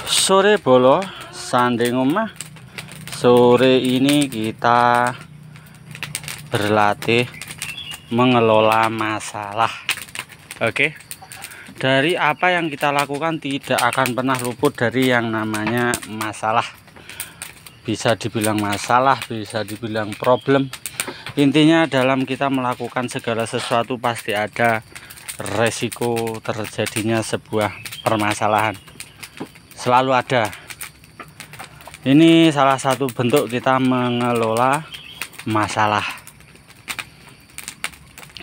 Sore bolo sanding omah. Sore ini kita berlatih mengelola masalah. Oke. Dari apa yang kita lakukan tidak akan pernah luput dari yang namanya masalah. Bisa dibilang masalah, bisa dibilang problem. Intinya dalam kita melakukan segala sesuatu pasti ada resiko terjadinya sebuah permasalahan. Selalu ada. Ini salah satu bentuk kita mengelola masalah,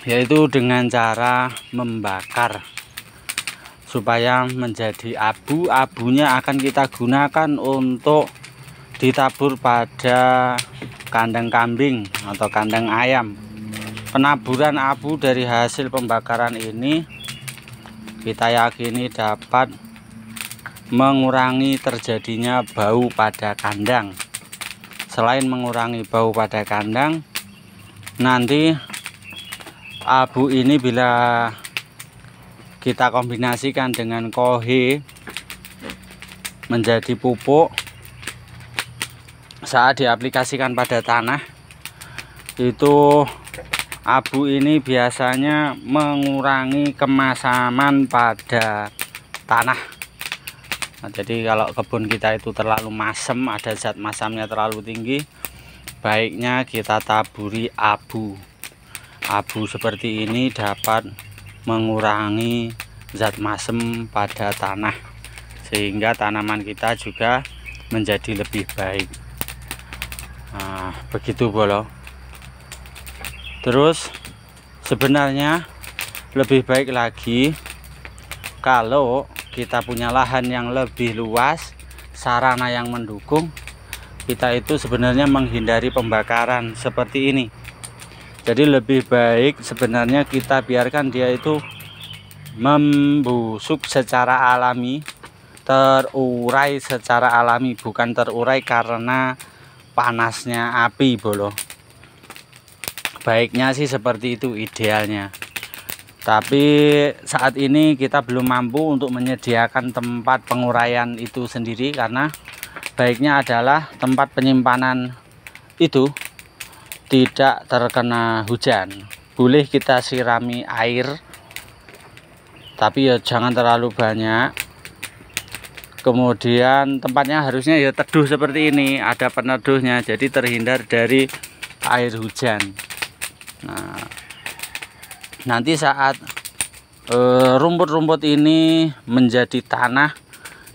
yaitu dengan cara membakar supaya menjadi abu. Abunya akan kita gunakan untuk ditabur pada kandang kambing atau kandang ayam. Penaburan abu dari hasil pembakaran ini kita yakini dapat mengurangi terjadinya bau pada kandang. Selain mengurangi bau pada kandang, nanti abu ini bila kita kombinasikan dengan kohe menjadi pupuk, saat diaplikasikan pada tanah, itu abu ini biasanya mengurangi kemasaman pada tanah. Nah, jadi kalau kebun kita itu terlalu masam, ada zat masamnya terlalu tinggi, baiknya kita taburi abu. Abu seperti ini dapat mengurangi zat masam pada tanah, sehingga tanaman kita juga menjadi lebih baik. Nah, begitu bolo. Terus sebenarnya lebih baik lagi kalau kita punya lahan yang lebih luas, sarana yang mendukung, kita itu sebenarnya menghindari pembakaran seperti ini. Jadi lebih baik sebenarnya kita biarkan dia itu membusuk secara alami, terurai secara alami, bukan terurai karena panasnya api bolo. Baiknya sih seperti itu idealnya. Tapi saat ini kita belum mampu untuk menyediakan tempat penguraian itu sendiri, karena baiknya adalah tempat penyimpanan itu tidak terkena hujan. Boleh kita sirami air, tapi ya jangan terlalu banyak. Kemudian tempatnya harusnya ya teduh seperti ini, ada peneduhnya, jadi terhindar dari air hujan. Nah, nanti saat rumput-rumput ini menjadi tanah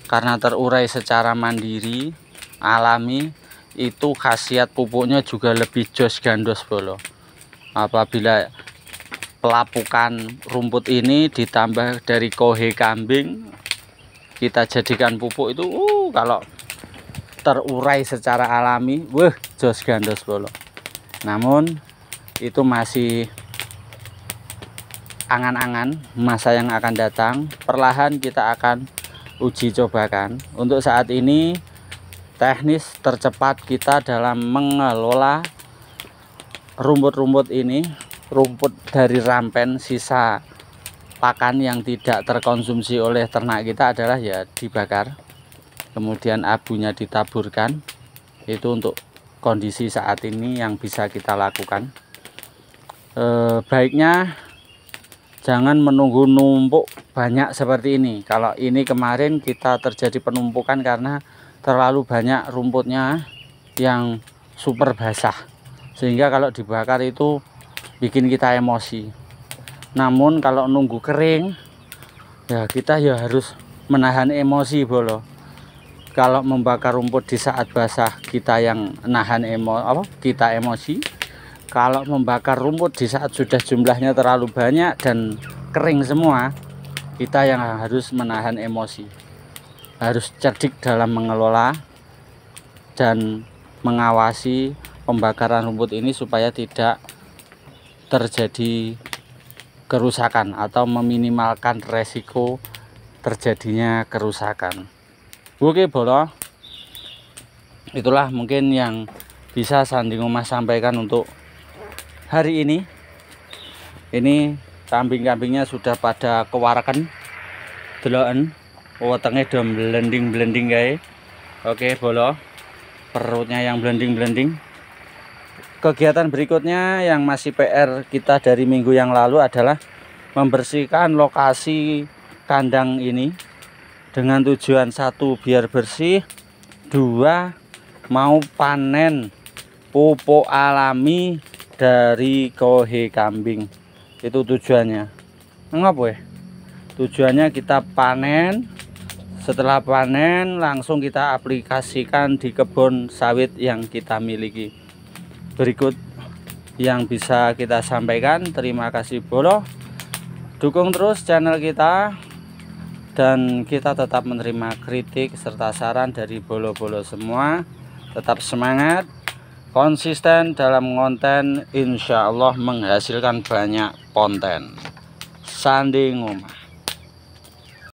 karena terurai secara mandiri alami, itu khasiat pupuknya juga lebih jos gandos bolo. Apabila pelapukan rumput ini ditambah dari kohe kambing, kita jadikan pupuk itu kalau terurai secara alami, jos gandos bolo. Namun itu masih angan-angan masa yang akan datang. Perlahan kita akan uji cobakan. Untuk saat ini teknis tercepat kita dalam mengelola rumput-rumput ini, rumput dari rampen sisa pakan yang tidak terkonsumsi oleh ternak kita, adalah ya dibakar, kemudian abunya ditaburkan. Itu untuk kondisi saat ini yang bisa kita lakukan. Baiknya jangan menunggu numpuk banyak seperti ini. Kalau ini kemarin kita terjadi penumpukan karena terlalu banyak rumputnya yang super basah, sehingga kalau dibakar itu bikin kita emosi. Namun kalau nunggu kering, ya kita ya harus menahan emosi bolo. Kalau membakar rumput di saat basah, kita yang nahan kita emosi. Kalau membakar rumput di saat sudah jumlahnya terlalu banyak dan kering semua, kita yang harus menahan emosi. Harus cerdik dalam mengelola dan mengawasi pembakaran rumput ini supaya tidak terjadi kerusakan atau meminimalkan resiko terjadinya kerusakan. Oke bolo, itulah mungkin yang bisa Sanding Omah sampaikan untuk hari ini. Ini kambing-kambingnya sudah pada kewarakan deloken. wetenge do blending guys. Oke bolo, perutnya yang blending. Kegiatan berikutnya yang masih PR kita dari minggu yang lalu adalah membersihkan lokasi kandang ini dengan tujuan 1 biar bersih, 2 mau panen pupuk alami dari kohe kambing. Itu tujuannya. Ngapa ya? Tujuannya kita panen, setelah panen langsung kita aplikasikan di kebun sawit yang kita miliki. Berikut yang bisa kita sampaikan. Terima kasih bolo, dukung terus channel kita, dan kita tetap menerima kritik serta saran dari bolo-bolo semua. Tetap semangat, konsisten dalam konten, insya Allah menghasilkan banyak konten. Sandi ngomah.